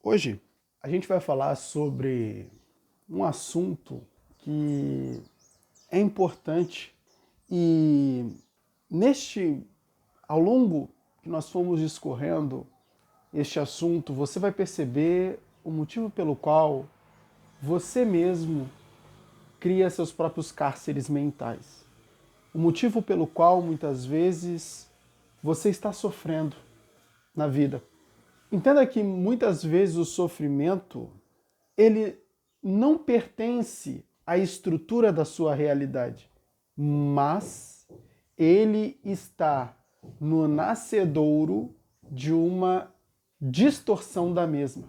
Hoje a gente vai falar sobre um assunto que é importante e ao longo que nós fomos discorrendo este assunto, você vai perceber o motivo pelo qual você mesmo cria seus próprios cárceres mentais. O motivo pelo qual muitas vezes você está sofrendo na vida. Entenda que muitas vezes o sofrimento, ele não pertence à estrutura da sua realidade, mas ele está no nascedouro de uma distorção da mesma.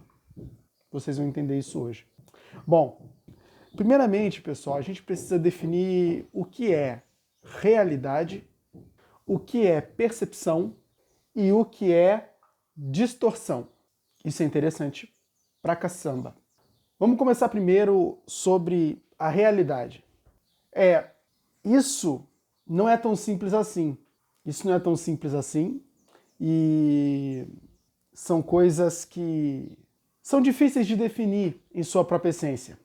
Vocês vão entender isso hoje. Bom, primeiramente, pessoal, a gente precisa definir o que é realidade, o que é percepção e o que é distorção. Isso é interessante pra caçamba. Vamos começar primeiro sobre a realidade. Isso não é tão simples assim. Isso não é tão simples assim e são coisas que são difíceis de definir em sua própria essência.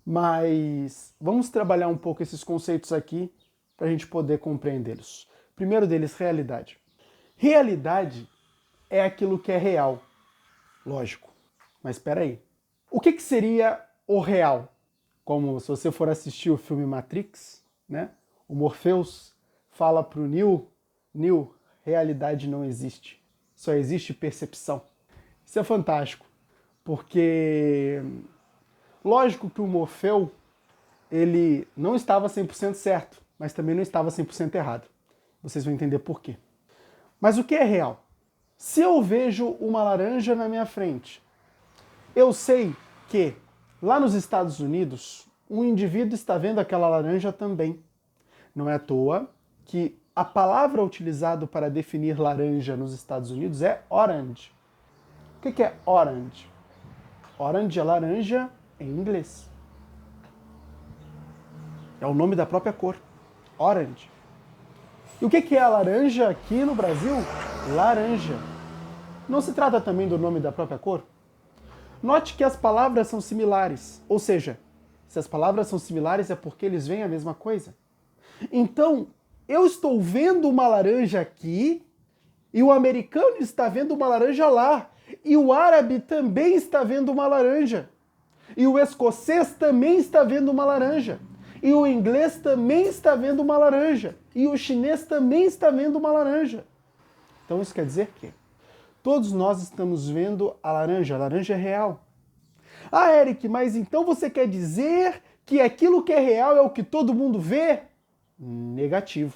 Mas vamos trabalhar um pouco esses conceitos aqui para a gente poder compreendê-los. Primeiro deles, realidade. Realidade é aquilo que é real. Lógico. Mas espera aí. O que seria o real? Como se você for assistir o filme Matrix, né? O Morpheus fala para o Neo, realidade não existe. Só existe percepção. Isso é fantástico. Porque lógico que o Morfeu, ele não estava 100% certo, mas também não estava 100% errado. Vocês vão entender por quê. Mas o que é real? Se eu vejo uma laranja na minha frente, eu sei que lá nos Estados Unidos, um indivíduo está vendo aquela laranja também. Não é à toa que a palavra utilizada para definir laranja nos Estados Unidos é orange. O que é orange? Orange é laranja em inglês. É o nome da própria cor. Orange. E o que é a laranja aqui no Brasil? Laranja. Não se trata também do nome da própria cor? Note que as palavras são similares. Ou seja, se as palavras são similares é porque eles veem a mesma coisa. Então, eu estou vendo uma laranja aqui e o americano está vendo uma laranja lá. E o árabe também está vendo uma laranja. E o escocês também está vendo uma laranja. E o inglês também está vendo uma laranja. E o chinês também está vendo uma laranja. Então isso quer dizer que todos nós estamos vendo a laranja é real. Ah, Eric, mas então você quer dizer que aquilo que é real é o que todo mundo vê? Negativo.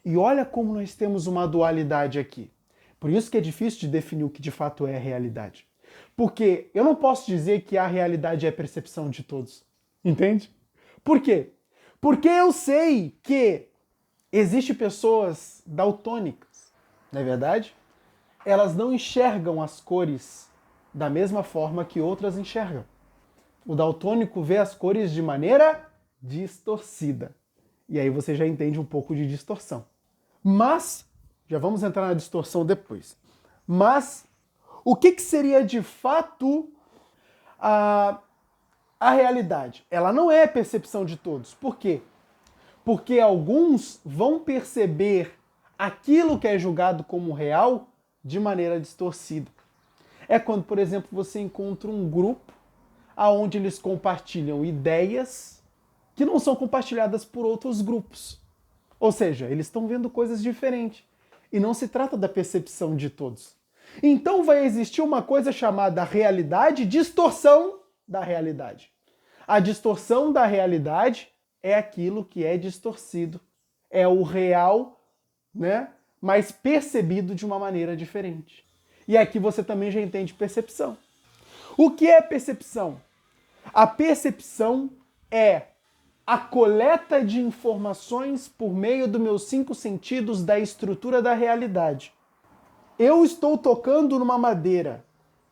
E olha como nós temos uma dualidade aqui. Por isso que é difícil de definir o que de fato é a realidade. Porque eu não posso dizer que a realidade é a percepção de todos. Entende? Por quê? Porque eu sei que existem pessoas daltônicas, não é verdade? Elas não enxergam as cores da mesma forma que outras enxergam. O daltônico vê as cores de maneira distorcida. E aí você já entende um pouco de distorção. Mas, já vamos entrar na distorção depois. Mas, o que seria de fato a realidade? Ela não é a percepção de todos. Por quê? Porque alguns vão perceber aquilo que é julgado como real de maneira distorcida. É quando, por exemplo, você encontra um grupo onde eles compartilham ideias que não são compartilhadas por outros grupos. Ou seja, eles estão vendo coisas diferentes. E não se trata da percepção de todos. Então vai existir uma coisa chamada realidade e distorção da realidade. A distorção da realidade é aquilo que é distorcido. É o real, né, mas percebido de uma maneira diferente. E aqui você também já entende percepção. O que é percepção? A percepção é a coleta de informações por meio dos meus 5 sentidos da estrutura da realidade. Eu estou tocando numa madeira,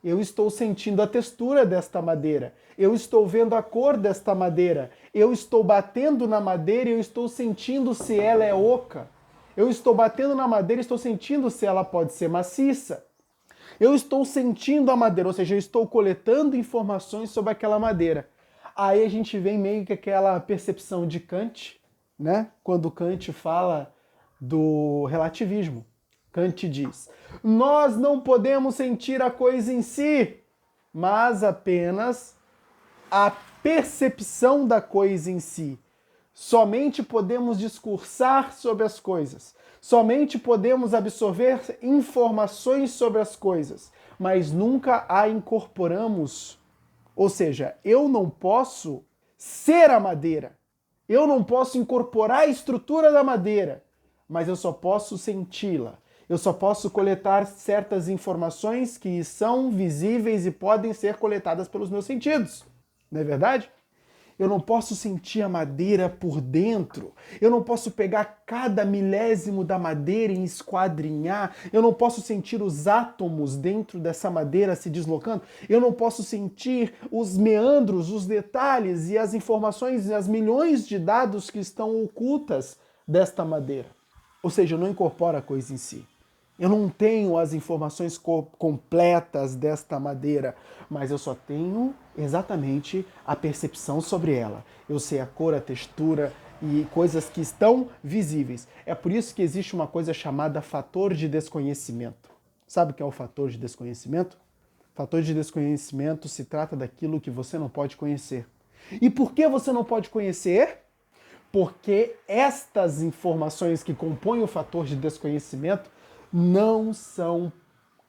eu estou sentindo a textura desta madeira, eu estou vendo a cor desta madeira, eu estou batendo na madeira e eu estou sentindo se ela é oca. Eu estou batendo na madeira e estou sentindo se ela pode ser maciça. Eu estou sentindo a madeira, ou seja, eu estou coletando informações sobre aquela madeira. Aí a gente vem meio que aquela percepção de Kant, né? Quando Kant fala do relativismo. Kant diz: nós não podemos sentir a coisa em si, mas apenas a percepção da coisa em si. Somente podemos discursar sobre as coisas. Somente podemos absorver informações sobre as coisas, mas nunca a incorporamos. Ou seja, eu não posso ser a madeira. Eu não posso incorporar a estrutura da madeira, mas eu só posso senti-la. Eu só posso coletar certas informações que são visíveis e podem ser coletadas pelos meus sentidos. Não é verdade? Eu não posso sentir a madeira por dentro. Eu não posso pegar cada milésimo da madeira e esquadrinhar. Eu não posso sentir os átomos dentro dessa madeira se deslocando. Eu não posso sentir os meandros, os detalhes e as informações e as milhões de dados que estão ocultas desta madeira. Ou seja, eu não incorporo a coisa em si. Eu não tenho as informações completas desta madeira, mas eu só tenho exatamente a percepção sobre ela. Eu sei a cor, a textura e coisas que estão visíveis. É por isso que existe uma coisa chamada fator de desconhecimento. Sabe o que é o fator de desconhecimento? Fator de desconhecimento se trata daquilo que você não pode conhecer. E por que você não pode conhecer? Porque estas informações que compõem o fator de desconhecimento não são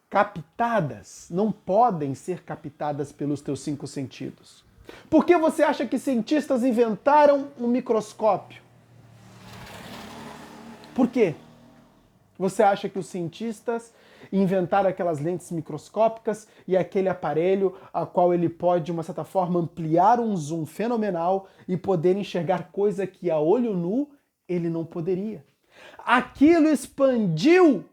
captadas, não podem ser captadas pelos teus 5 sentidos. Por que você acha que cientistas inventaram um microscópio? Por quê? Você acha que os cientistas inventaram aquelas lentes microscópicas e aquele aparelho a qual ele pode, de uma certa forma, ampliar um zoom fenomenal e poder enxergar coisa que a olho nu ele não poderia? Aquilo expandiu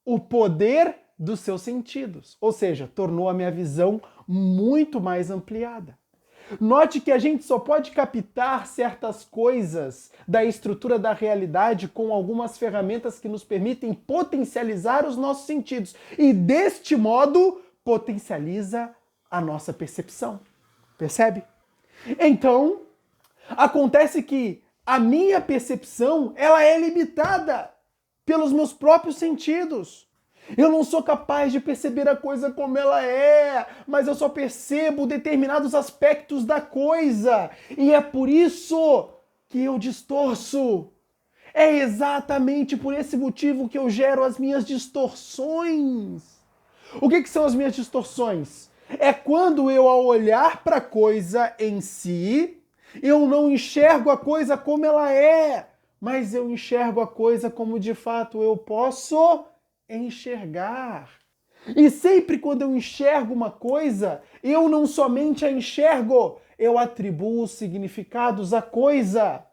o poder dos seus sentidos, ou seja, tornou a minha visão muito mais ampliada. Note que a gente só pode captar certas coisas da estrutura da realidade com algumas ferramentas que nos permitem potencializar os nossos sentidos e, deste modo, potencializa a nossa percepção. Percebe? Então, acontece que a minha percepção ela é limitada pelos meus próprios sentidos. Eu não sou capaz de perceber a coisa como ela é, mas eu só percebo determinados aspectos da coisa. E é por isso que eu distorço. É exatamente por esse motivo que eu gero as minhas distorções. O que são as minhas distorções? É quando eu, ao olhar para a coisa em si, eu não enxergo a coisa como ela é, mas eu enxergo a coisa como de fato eu posso enxergar. E sempre quando eu enxergo uma coisa, eu não somente a enxergo, eu atribuo significados à coisa.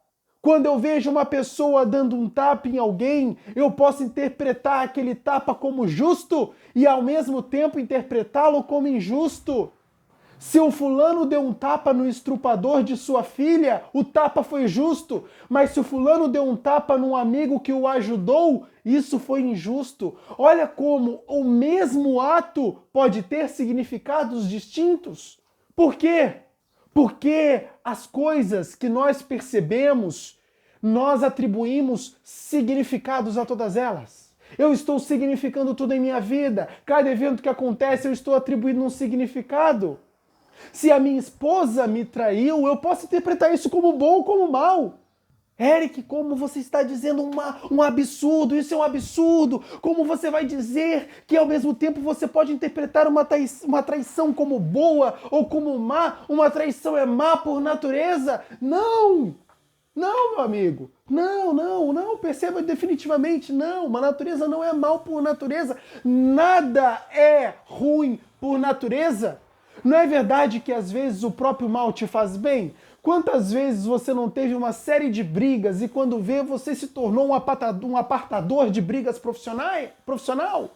Quando eu vejo uma pessoa dando um tapa em alguém, eu posso interpretar aquele tapa como justo e ao mesmo tempo interpretá-lo como injusto. Se o fulano deu um tapa no estrupador de sua filha, o tapa foi justo. Mas se o fulano deu um tapa num amigo que o ajudou, isso foi injusto. Olha como o mesmo ato pode ter significados distintos. Por quê? Porque as coisas que nós percebemos, nós atribuímos significados a todas elas. Eu estou significando tudo em minha vida. Cada evento que acontece, eu estou atribuindo um significado. Se a minha esposa me traiu, eu posso interpretar isso como bom ou como mal. Eric, como você está dizendo um absurdo, isso é um absurdo. Como você vai dizer que ao mesmo tempo você pode interpretar uma traição como boa ou como má? Uma traição é má por natureza? Não! Não, meu amigo. Não. Perceba definitivamente, não. Uma natureza não é mal por natureza. Nada é ruim por natureza. Não é verdade que às vezes o próprio mal te faz bem? Quantas vezes você não teve uma série de brigas e quando vê você se tornou um apartador de brigas profissional?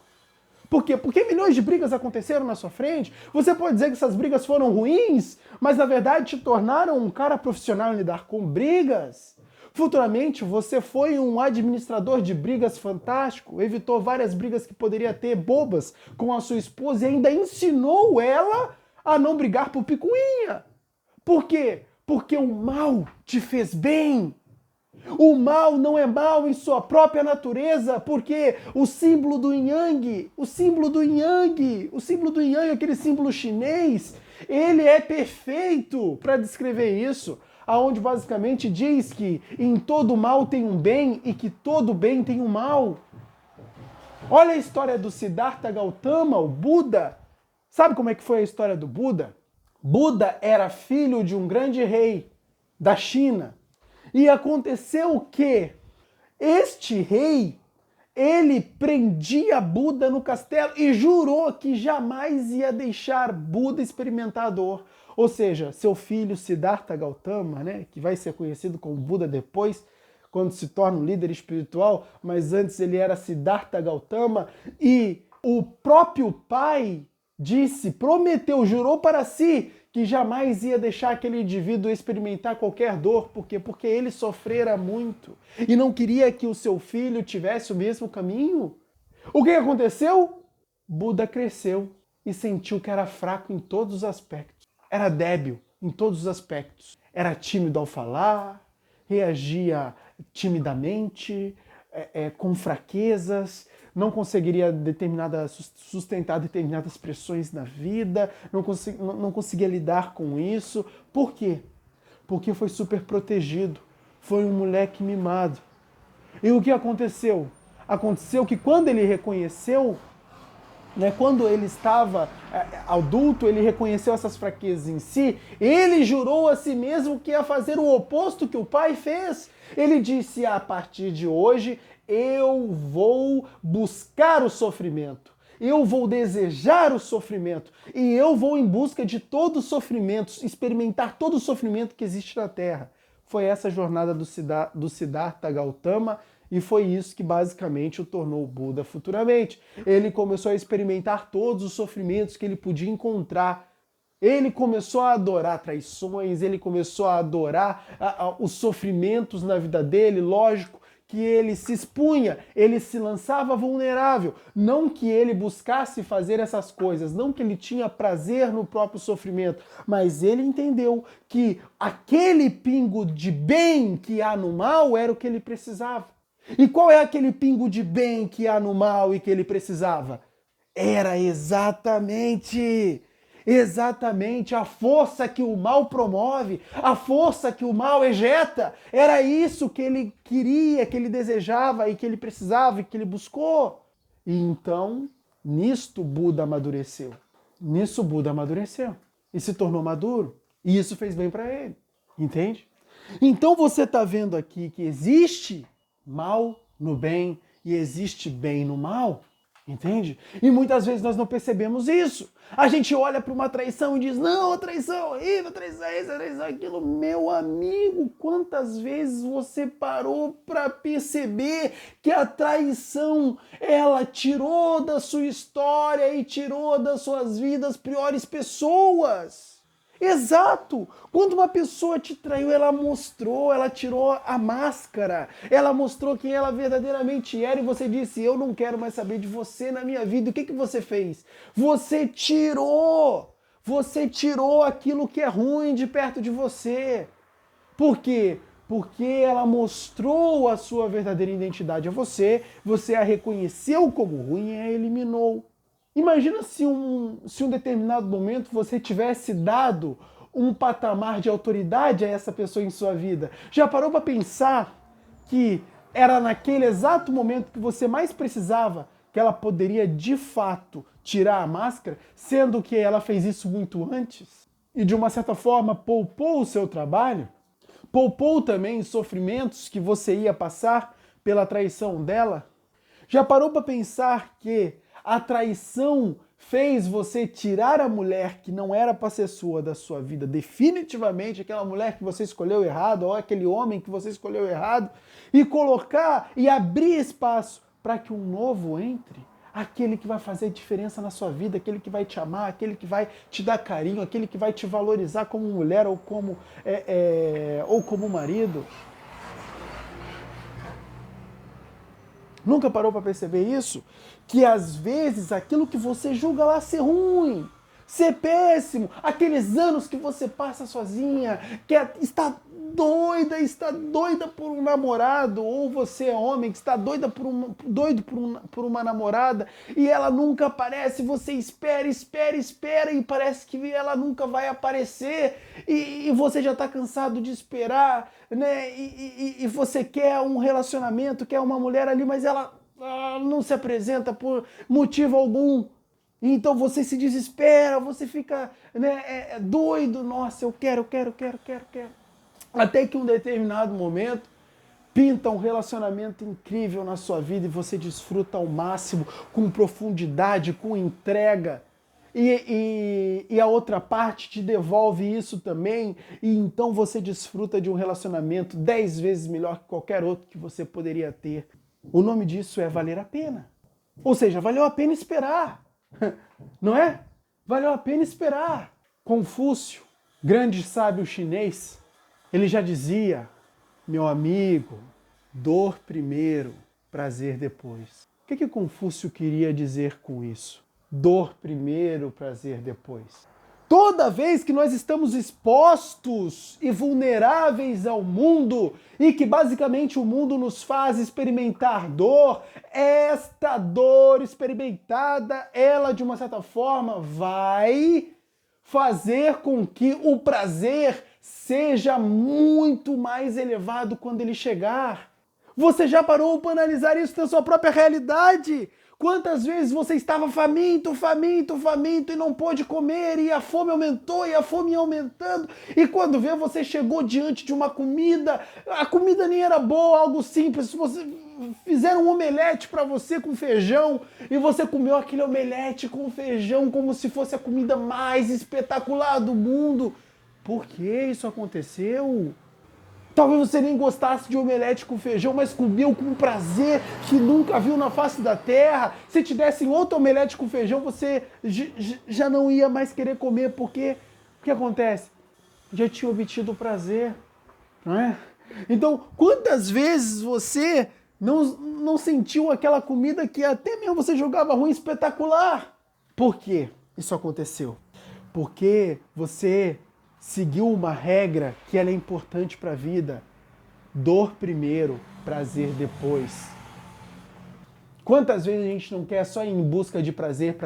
Por quê? Porque milhões de brigas aconteceram na sua frente. Você pode dizer que essas brigas foram ruins, mas na verdade te tornaram um cara profissional em lidar com brigas. Futuramente, você foi um administrador de brigas fantástico, evitou várias brigas que poderia ter bobas com a sua esposa e ainda ensinou ela a não brigar por picuinha. Por quê? Porque o mal te fez bem. O mal não é mal em sua própria natureza, porque o símbolo do Yang, aquele símbolo chinês, ele é perfeito para descrever isso, aonde basicamente diz que em todo mal tem um bem e que todo bem tem um mal. Olha a história do Siddhartha Gautama, o Buda. Sabe como é que foi a história do Buda? Buda era filho de um grande rei da China. E aconteceu que este rei, ele prendia Buda no castelo e jurou que jamais ia deixar Buda experimentar a dor. Ou seja, seu filho Siddhartha Gautama, né, que vai ser conhecido como Buda depois, quando se torna um líder espiritual, mas antes ele era Siddhartha Gautama, e o próprio pai disse, prometeu, jurou para si que jamais ia deixar aquele indivíduo experimentar qualquer dor. Por quê? Porque ele sofrera muito e não queria que o seu filho tivesse o mesmo caminho. O que aconteceu? Buda cresceu e sentiu que era fraco em todos os aspectos. Era débil em todos os aspectos. Era tímido ao falar, reagia timidamente, com fraquezas, não conseguiria sustentar determinadas pressões na vida, não conseguia lidar com isso. Por quê? Porque foi super protegido, foi um moleque mimado. E o que aconteceu? Aconteceu que quando ele reconheceu, quando ele estava adulto, ele reconheceu essas fraquezas em si, ele jurou a si mesmo que ia fazer o oposto que o pai fez. Ele disse, a partir de hoje, eu vou buscar o sofrimento, eu vou desejar o sofrimento, e eu vou em busca de todo o sofrimento, experimentar todo o sofrimento que existe na Terra. Foi essa jornada do Siddhartha Gautama, e foi isso que basicamente o tornou Buda futuramente. Ele começou a experimentar todos os sofrimentos que ele podia encontrar. Ele começou a adorar traições, ele começou a adorar os sofrimentos na vida dele, lógico que ele se expunha, ele se lançava vulnerável. Não que ele buscasse fazer essas coisas, não que ele tinha prazer no próprio sofrimento, mas ele entendeu que aquele pingo de bem que há no mal era o que ele precisava. E qual é aquele pingo de bem que há no mal e que ele precisava? Era exatamente a força que o mal promove, a força que o mal ejeta. Era isso que ele queria, que ele desejava e que ele precisava e que ele buscou. E então, nisto Buda amadureceu. Nisso Buda amadureceu e se tornou maduro. E isso fez bem para ele. Entende? Então você está vendo aqui que existe mal no bem e existe bem no mal, entende? E muitas vezes nós não percebemos isso. A gente olha para uma traição e diz, não, a traição é horrível, a traição é isso, a traição é aquilo. Meu amigo, quantas vezes você parou para perceber que a traição, ela tirou da sua história e tirou das suas vidas piores pessoas? Exato! Quando uma pessoa te traiu, ela mostrou, ela tirou a máscara, ela mostrou quem ela verdadeiramente era e você disse, eu não quero mais saber de você na minha vida. E o que você fez? Você tirou aquilo que é ruim de perto de você. Por quê? Porque ela mostrou a sua verdadeira identidade a você, você a reconheceu como ruim e a eliminou. Imagina se um determinado momento você tivesse dado um patamar de autoridade a essa pessoa em sua vida. Já parou para pensar que era naquele exato momento que você mais precisava que ela poderia de fato tirar a máscara, sendo que ela fez isso muito antes? E de uma certa forma poupou o seu trabalho? Poupou também os sofrimentos que você ia passar pela traição dela? Já parou para pensar que a traição fez você tirar a mulher que não era para ser sua da sua vida, definitivamente aquela mulher que você escolheu errado, ou aquele homem que você escolheu errado, e colocar e abrir espaço para que um novo entre? Aquele que vai fazer diferença na sua vida, aquele que vai te amar, aquele que vai te dar carinho, aquele que vai te valorizar como mulher ou como marido. Nunca parou para perceber isso? Que às vezes aquilo que você julga lá ser ruim, ser péssimo, aqueles anos que você passa sozinha, está doida por um namorado, ou você é homem que está doido por uma namorada e ela nunca aparece, você espera e parece que ela nunca vai aparecer e você já está cansado de esperar, né? E você quer um relacionamento, quer uma mulher ali, mas ela não se apresenta por motivo algum. Então você se desespera, você fica, né, doido, nossa, eu quero. Até que um determinado momento pinta um relacionamento incrível na sua vida e você desfruta ao máximo, com profundidade, com entrega. E a outra parte te devolve isso também, e então você desfruta de um relacionamento 10 vezes melhor que qualquer outro que você poderia ter. O nome disso é valer a pena. Ou seja, valeu a pena esperar. Não é? Valeu a pena esperar. Confúcio, grande sábio chinês, ele já dizia, meu amigo, dor primeiro, prazer depois. O que Confúcio queria dizer com isso? Dor primeiro, prazer depois. Toda vez que nós estamos expostos e vulneráveis ao mundo e que basicamente o mundo nos faz experimentar dor, esta dor experimentada, ela de uma certa forma vai fazer com que o prazer seja muito mais elevado quando ele chegar. Você já parou para analisar isso na sua própria realidade? Quantas vezes você estava faminto e não pôde comer e a fome aumentou e a fome ia aumentando e quando vê você chegou diante de uma comida, a comida nem era boa, algo simples, você fizeram um omelete para você com feijão e você comeu aquele omelete com feijão como se fosse a comida mais espetacular do mundo. Por que isso aconteceu? Talvez você nem gostasse de omelete com feijão, mas comeu com um prazer que nunca viu na face da terra. Se te dessem outro omelete com feijão, você já não ia mais querer comer, porque o que acontece? Já tinha obtido o prazer, não é? Então, quantas vezes você não sentiu aquela comida que até mesmo você jogava ruim, espetacular? Por que isso aconteceu? Porque você seguiu uma regra que ela é importante para a vida. Dor primeiro, prazer depois. Quantas vezes a gente não quer só ir em busca de prazer,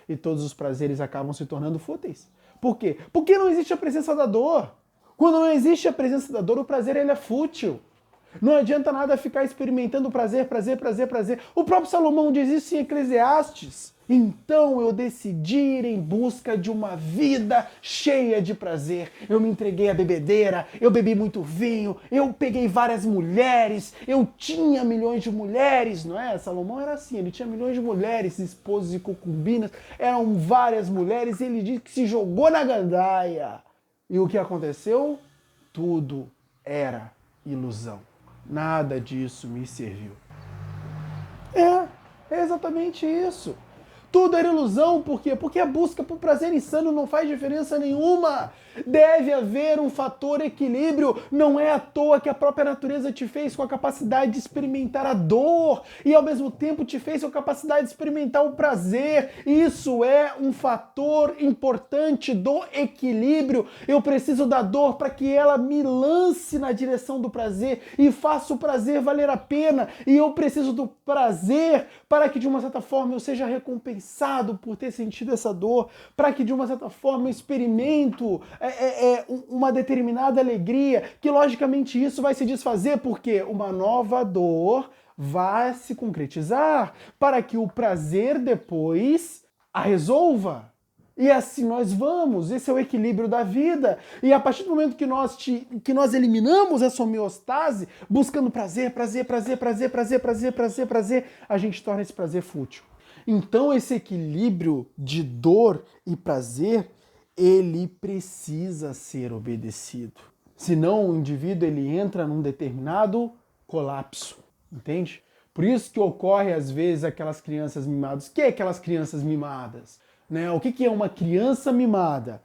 e todos os prazeres acabam se tornando fúteis? Por quê? Porque não existe a presença da dor. Quando não existe a presença da dor, o prazer ele é fútil. Não adianta nada ficar experimentando prazer. O próprio Salomão diz isso em Eclesiastes. Então eu decidi ir em busca de uma vida cheia de prazer. Eu me entreguei à bebedeira, eu bebi muito vinho, eu peguei várias mulheres, eu tinha milhões de mulheres, não é? Salomão era assim, ele tinha milhões de mulheres, esposas e concubinas, eram várias mulheres, e ele diz que se jogou na gandaia. E o que aconteceu? Tudo era ilusão. Nada disso me serviu. É exatamente isso. Tudo era ilusão, por quê? Porque a busca por prazer insano não faz diferença nenhuma. Deve haver um fator equilíbrio. Não é à toa que a própria natureza te fez com a capacidade de experimentar a dor e ao mesmo tempo te fez com a capacidade de experimentar o prazer. Isso é um fator importante do equilíbrio. Eu preciso da dor para que ela me lance na direção do prazer e faça o prazer valer a pena. E eu preciso do prazer para que de uma certa forma eu seja recompensado por ter sentido essa dor, para que de uma certa forma eu experimento uma determinada alegria, que logicamente isso vai se desfazer porque uma nova dor vai se concretizar, para que o prazer depois a resolva. E assim nós vamos, esse é o equilíbrio da vida. E a partir do momento que nós eliminamos essa homeostase, buscando prazer, a gente torna esse prazer fútil. Então esse equilíbrio de dor e prazer, ele precisa ser obedecido. Senão o indivíduo ele entra num determinado colapso, entende? Por isso que ocorre às vezes aquelas crianças mimadas. O que é aquelas crianças mimadas? Né? O que é uma criança mimada?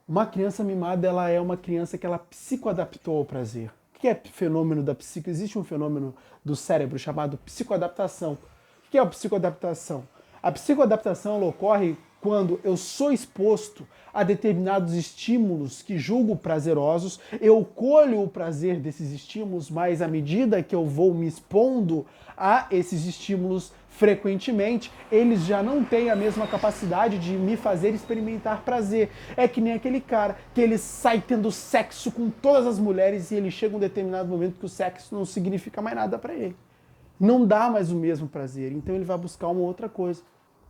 Uma criança mimada ela é uma criança que ela psicoadaptou ao prazer. O que é fenômeno da psique? Existe um fenômeno do cérebro chamado psicoadaptação. O que é a psicoadaptação? A psicoadaptação ela ocorre quando eu sou exposto a determinados estímulos que julgo prazerosos, eu colho o prazer desses estímulos, mas à medida que eu vou me expondo a esses estímulos frequentemente, eles já não têm a mesma capacidade de me fazer experimentar prazer. É que nem aquele cara que ele sai tendo sexo com todas as mulheres e ele chega um determinado momento que o sexo não significa mais nada para ele. Não dá mais o mesmo prazer, então ele vai buscar uma outra coisa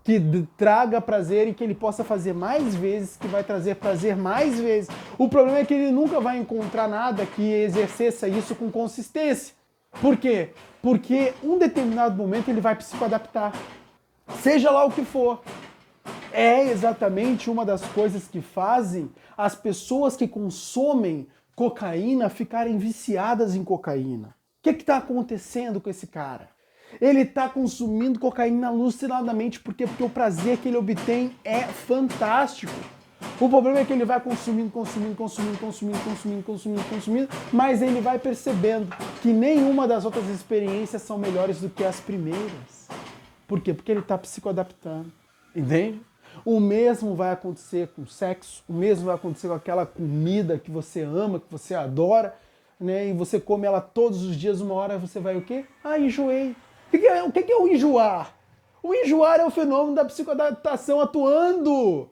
que traga prazer e que ele possa fazer mais vezes, que vai trazer prazer mais vezes. O problema é que ele nunca vai encontrar nada que exerça isso com consistência. Por quê? Porque um determinado momento ele vai psicoadaptar. Seja lá o que for. É exatamente uma das coisas que fazem as pessoas que consomem cocaína ficarem viciadas em cocaína. O que está acontecendo com esse cara? Ele está consumindo cocaína alucinadamente porque o prazer que ele obtém é fantástico. O problema é que ele vai consumindo, mas ele vai percebendo que nenhuma das outras experiências são melhores do que as primeiras. Por quê? Porque ele está psicoadaptando, entende? O mesmo vai acontecer com o sexo, o mesmo vai acontecer com aquela comida que você ama, que você adora, né? E você come ela todos os dias, uma hora você vai o quê? Ah, enjoei. O que é o enjoar? O enjoar é o fenômeno da psicoadaptação atuando.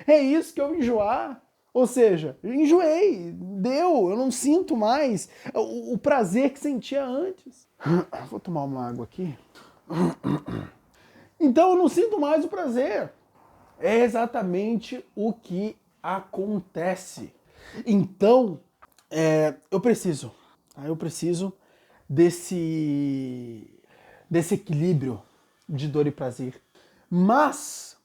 É isso que é o enjoar. Ou seja, enjoei, deu, eu não sinto mais o prazer que sentia antes. Vou tomar uma água aqui. Então eu não sinto mais o prazer. É exatamente o que acontece. Então, eu preciso desse equilíbrio de dor e prazer. Mas,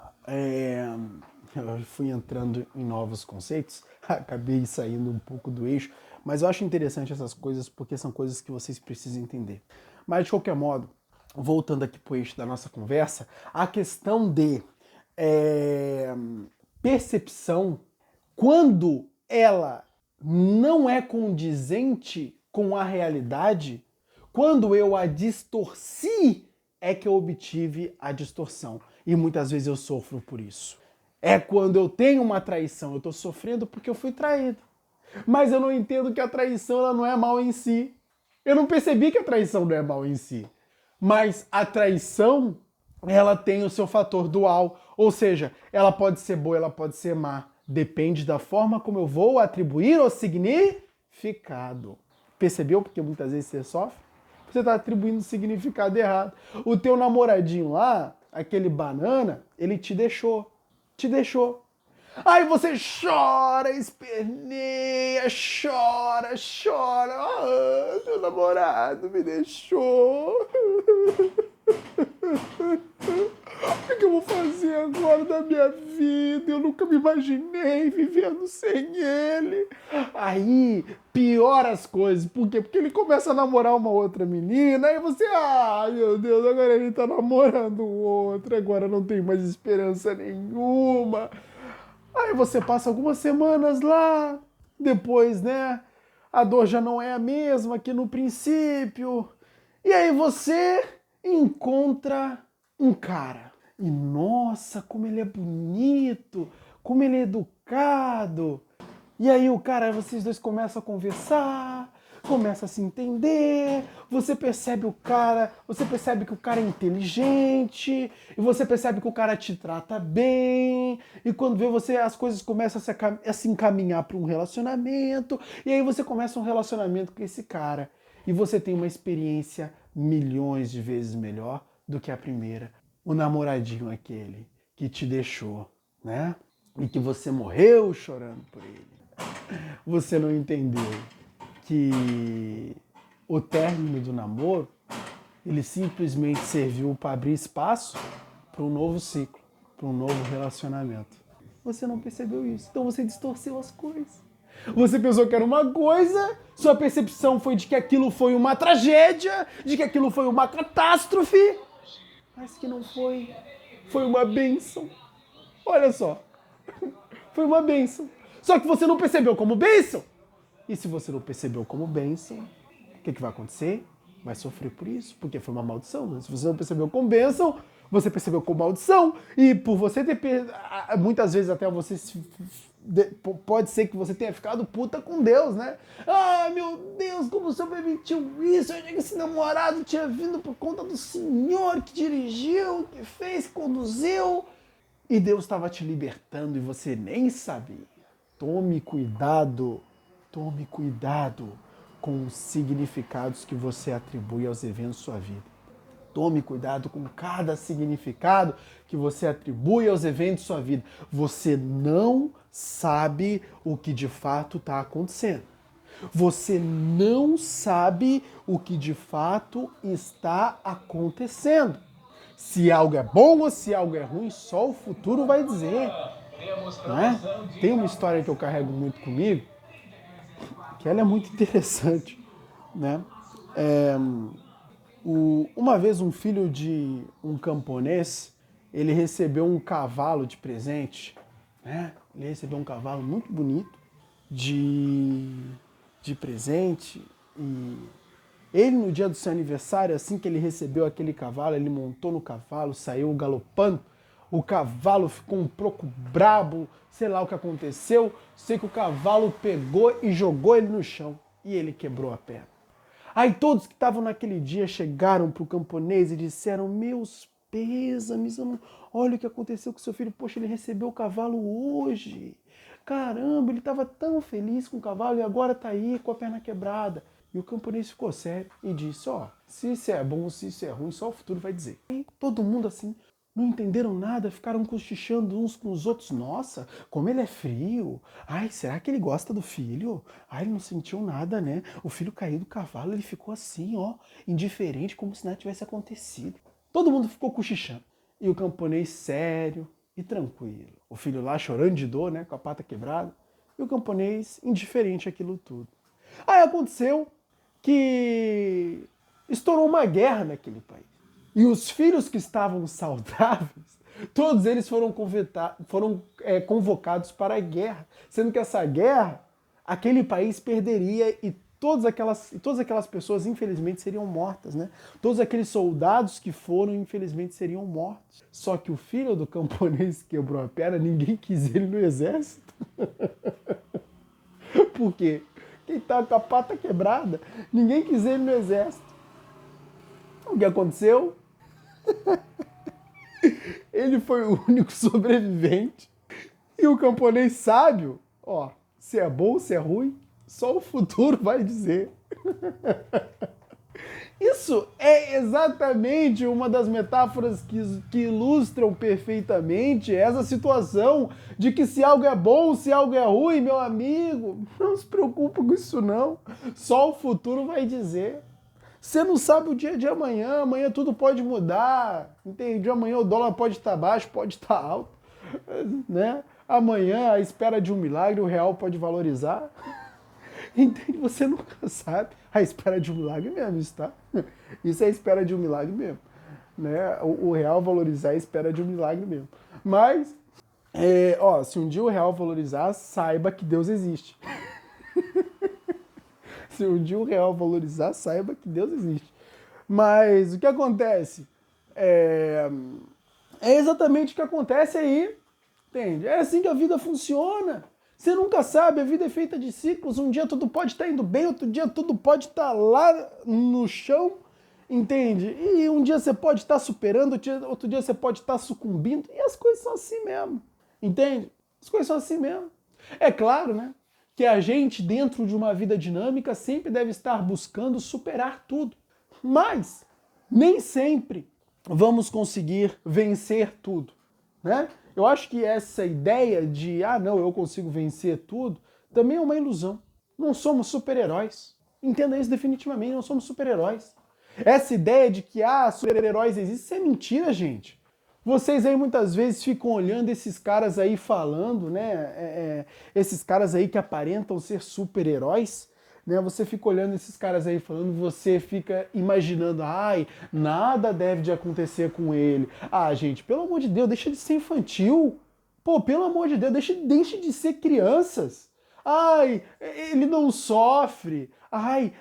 eu fui entrando em novos conceitos, acabei saindo um pouco do eixo, mas eu acho interessante essas coisas porque são coisas que vocês precisam entender. Mas, de qualquer modo, voltando aqui para o eixo da nossa conversa, a questão de percepção, quando ela não é condizente com a realidade, quando eu a distorci, é que eu obtive a distorção. E muitas vezes eu sofro por isso. É quando eu tenho uma traição, eu estou sofrendo porque eu fui traído. Mas eu não entendo que a traição ela não é mal em si. Eu não percebi que a traição não é mal em si. Mas a traição, ela tem o seu fator dual. Ou seja, ela pode ser boa, ela pode ser má. Depende da forma como eu vou atribuir o significado. Percebeu? Porque muitas vezes você sofre. Você está atribuindo o significado errado. O teu namoradinho lá, aquele banana, ele te deixou. Te deixou. Aí você chora, esperneia, chora. Ah, meu namorado me deixou. O que eu vou fazer agora da minha vida? Eu nunca me imaginei vivendo sem ele. Aí piora as coisas. Por quê? Porque ele começa a namorar uma outra menina. Aí você, meu Deus, agora ele tá namorando outra. Agora não tem mais esperança nenhuma. Aí você passa algumas semanas lá. Depois, né? A dor já não é a mesma que no princípio. E aí você encontra um cara. E nossa, como ele é bonito, como ele é educado. E aí o cara, vocês dois começam a conversar, começam a se entender, você percebe que o cara é inteligente, e você percebe que o cara te trata bem, e quando vê você, as coisas começam a se encaminhar para um relacionamento, e aí você começa um relacionamento com esse cara, e você tem uma experiência milhões de vezes melhor do que a primeira. O namoradinho aquele que te deixou, né? E que você morreu chorando por ele. Você não entendeu que o término do namoro, ele simplesmente serviu para abrir espaço para um novo ciclo, para um novo relacionamento. Você não percebeu isso, então você distorceu as coisas. Você pensou que era uma coisa, sua percepção foi de que aquilo foi uma tragédia, de que aquilo foi uma catástrofe, mas que não foi. Foi uma bênção. Olha só, foi uma bênção. Só que você não percebeu como bênção. E se você não percebeu como bênção, o que vai acontecer? Vai sofrer por isso, porque foi uma maldição. Né? Se você não percebeu como bênção, você percebeu como maldição. E por você ter... Muitas vezes até você pode ser que você tenha ficado puta com Deus, né? Ah, meu Deus, como o Senhor permitiu isso? Eu achei que esse namorado tinha vindo por conta do Senhor que dirigiu, que fez, que conduziu. E Deus estava te libertando e você nem sabia. Tome cuidado com os significados que você atribui aos eventos da sua vida. Tome cuidado com cada significado que você atribui aos eventos da sua vida. Você não sabe o que de fato está acontecendo. Você não sabe o que de fato está acontecendo. Se algo é bom ou se algo é ruim, só o futuro vai dizer. Né? Tem uma história que eu carrego muito comigo, que ela é muito interessante. Né? Uma vez um filho de um camponês, ele recebeu um cavalo de presente. Né? Ele recebeu um cavalo muito bonito de presente. E ele, no dia do seu aniversário, assim que ele recebeu aquele cavalo, ele montou no cavalo, saiu galopando. O cavalo ficou um pouco brabo, sei lá o que aconteceu. Sei que o cavalo pegou e jogou ele no chão. E ele quebrou a perna. Aí todos que estavam naquele dia chegaram para o camponês e disseram: meus pêsames, olha o que aconteceu com seu filho. Poxa, ele recebeu o cavalo hoje. Caramba, ele estava tão feliz com o cavalo e agora está aí com a perna quebrada. E o camponês ficou sério e disse: ó, se isso é bom, se isso é ruim, só o futuro vai dizer. E todo mundo assim, não entenderam nada, ficaram cochichando uns com os outros. Nossa, como ele é frio. Ai, será que ele gosta do filho? Ai, ele não sentiu nada, né? O filho caiu do cavalo, ele ficou assim, ó, indiferente, como se nada tivesse acontecido. Todo mundo ficou cochichando. E o camponês sério e tranquilo. O filho lá chorando de dor, né, com a pata quebrada. E o camponês indiferente àquilo tudo. Aí aconteceu que estourou uma guerra naquele país. E os filhos que estavam saudáveis, todos eles foram convocados para a guerra. Sendo que essa guerra, aquele país perderia e todas aquelas pessoas, infelizmente, seriam mortas. Né? Todos aqueles soldados que foram, infelizmente, seriam mortos. Só que o filho do camponês que quebrou a perna, ninguém quis ele no exército. Por quê? Quem tá com a pata quebrada, ninguém quis ele no exército. O que aconteceu? Ele foi o único sobrevivente. E o camponês sábio, ó, se é bom, se é ruim, só o futuro vai dizer. Isso é exatamente uma das metáforas que ilustram perfeitamente essa situação de que se algo é bom, se algo é ruim, meu amigo, não se preocupe com isso não. Só o futuro vai dizer. Você não sabe o dia de amanhã, amanhã tudo pode mudar, entende? Amanhã o dólar pode estar baixo, pode estar alto, né? Amanhã, à espera de um milagre, o real pode valorizar. Entende? Você nunca sabe. A espera de um milagre mesmo, isso, tá? Isso é a espera de um milagre mesmo. Né? O real valorizar é a espera de um milagre mesmo. Mas, se um dia o real valorizar, saiba que Deus existe. Se um dia o real valorizar, saiba que Deus existe. Mas o que acontece? É exatamente o que acontece aí. Entende? É assim que a vida funciona. Você nunca sabe, a vida é feita de ciclos. Um dia tudo pode estar indo bem, outro dia tudo pode estar lá no chão, entende? E um dia você pode estar superando, outro dia você pode estar sucumbindo. E as coisas são assim mesmo, entende? As coisas são assim mesmo. É claro, né, que a gente, dentro de uma vida dinâmica, sempre deve estar buscando superar tudo. Mas nem sempre vamos conseguir vencer tudo, né? Eu acho que essa ideia de, não, eu consigo vencer tudo, também é uma ilusão. Não somos super-heróis. Entenda isso definitivamente, não somos super-heróis. Essa ideia de que, super-heróis existem, isso é mentira, gente. Vocês aí muitas vezes ficam olhando esses caras aí falando, né? Esses caras aí que aparentam ser super-heróis, né? Você fica olhando esses caras aí falando, você fica imaginando, nada deve de acontecer com ele. Gente, pelo amor de Deus, deixa de ser infantil. Pô, pelo amor de Deus, deixa de ser crianças. Ai, ele não sofre. Ai,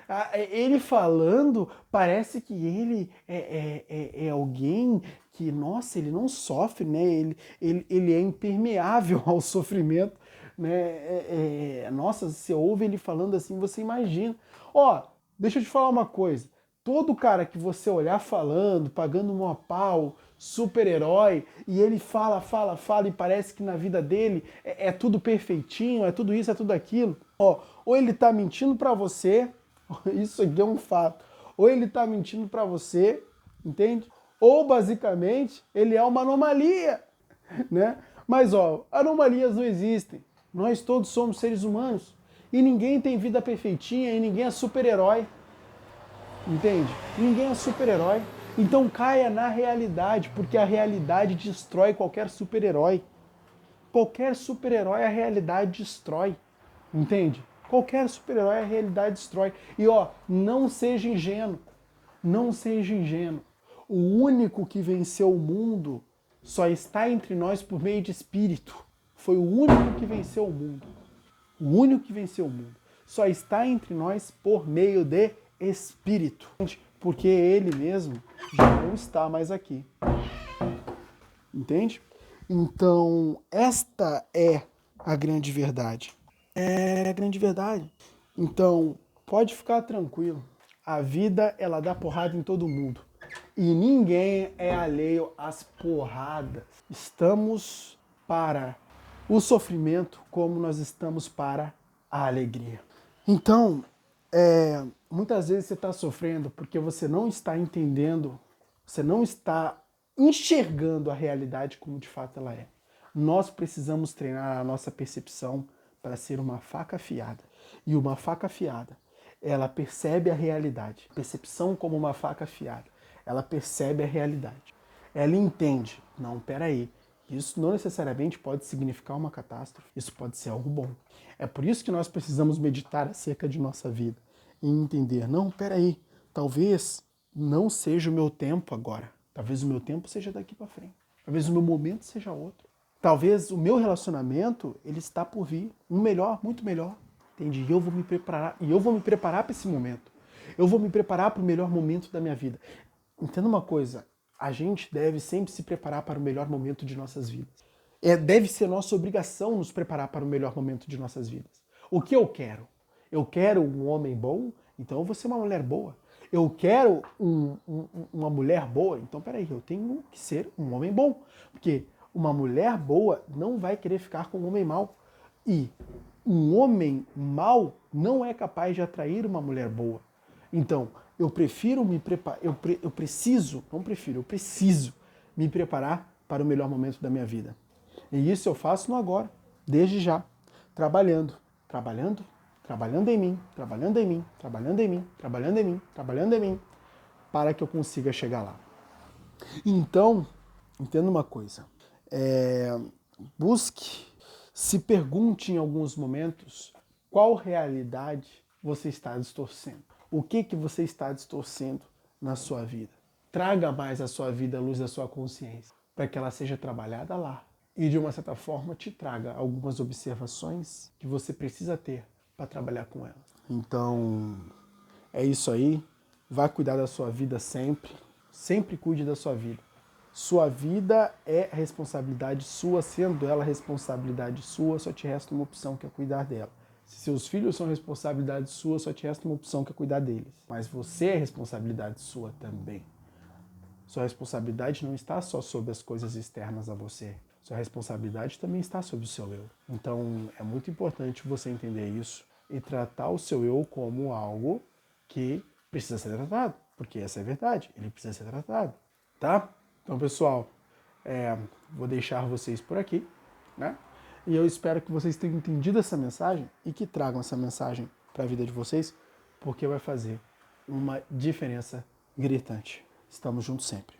ele falando, parece que ele é alguém que, nossa, ele não sofre, né? Ele é impermeável ao sofrimento, né? Nossa, você ouve ele falando assim, você imagina. Ó, deixa eu te falar uma coisa. Todo cara que você olhar falando, pagando um pau, super-herói, e ele fala e parece que na vida dele é tudo perfeitinho, é tudo isso, é tudo aquilo. Ó, ou ele tá mentindo pra você, isso aqui é um fato. Ou ele tá mentindo pra você, entende? Ou basicamente ele é uma anomalia, né? Mas ó, anomalias não existem. Nós todos somos seres humanos e ninguém tem vida perfeitinha e ninguém é super-herói. Entende? Ninguém é super-herói. Então caia na realidade, porque a realidade destrói qualquer super-herói. Qualquer super-herói a realidade destrói. Entende? Qualquer super-herói a realidade destrói. E ó, não seja ingênuo. Não seja ingênuo. O único que venceu o mundo só está entre nós por meio de espírito. Foi o único que venceu o mundo. O único que venceu o mundo. Só está entre nós por meio de espírito. Porque ele mesmo já não está mais aqui. Entende? Então, esta é a grande verdade. É a grande verdade. Então, pode ficar tranquilo. A vida, ela dá porrada em todo mundo. E ninguém é alheio às porradas. Estamos para o sofrimento como nós estamos para a alegria. Então, muitas vezes você está sofrendo porque você não está entendendo, você não está enxergando a realidade como de fato ela é. Nós precisamos treinar a nossa percepção para ser uma faca afiada. E uma faca afiada, ela percebe a realidade. Percepção como uma faca afiada. Ela percebe a realidade. Ela entende. Não, peraí. Isso não necessariamente pode significar uma catástrofe. Isso pode ser algo bom. É por isso que nós precisamos meditar acerca de nossa vida e entender, não, peraí, talvez não seja o meu tempo agora. Talvez o meu tempo seja daqui para frente. Talvez o meu momento seja outro. Talvez o meu relacionamento, ele está por vir. Um melhor, muito melhor. Entende? E eu vou me preparar. E eu vou me preparar para esse momento. Eu vou me preparar para o melhor momento da minha vida. Entenda uma coisa. A gente deve sempre se preparar para o melhor momento de nossas vidas. Deve ser nossa obrigação nos preparar para o melhor momento de nossas vidas. O que eu quero? Eu quero um homem bom, então eu vou ser uma mulher boa. Eu quero uma mulher boa, então peraí, eu tenho que ser um homem bom. Porque uma mulher boa não vai querer ficar com um homem mau. E um homem mau não é capaz de atrair uma mulher boa. Então, eu prefiro me preparar, eu preciso me preparar para o melhor momento da minha vida. E isso eu faço no agora, desde já, trabalhando em mim, trabalhando em mim, trabalhando em mim, trabalhando em mim, trabalhando em mim, para que eu consiga chegar lá. Então, entenda uma coisa, se pergunte em alguns momentos qual realidade você está distorcendo. O que você está distorcendo na sua vida? Traga mais a sua vida à luz da sua consciência, para que ela seja trabalhada lá. E de uma certa forma te traga algumas observações que você precisa ter para trabalhar com ela. Então, é isso aí. Vai cuidar da sua vida sempre. Sempre cuide da sua vida. Sua vida é responsabilidade sua, sendo ela responsabilidade sua, só te resta uma opção, que é cuidar dela. Se seus filhos são responsabilidade sua, só te resta uma opção, que é cuidar deles. Mas você é responsabilidade sua também. Sua responsabilidade não está só sobre as coisas externas a você. Sua responsabilidade também está sobre o seu eu. Então, é muito importante você entender isso e tratar o seu eu como algo que precisa ser tratado. Porque essa é a verdade, ele precisa ser tratado. Tá? Então, pessoal, vou deixar vocês por aqui, né? E eu espero que vocês tenham entendido essa mensagem e que tragam essa mensagem para a vida de vocês, porque vai fazer uma diferença gritante. Estamos juntos sempre.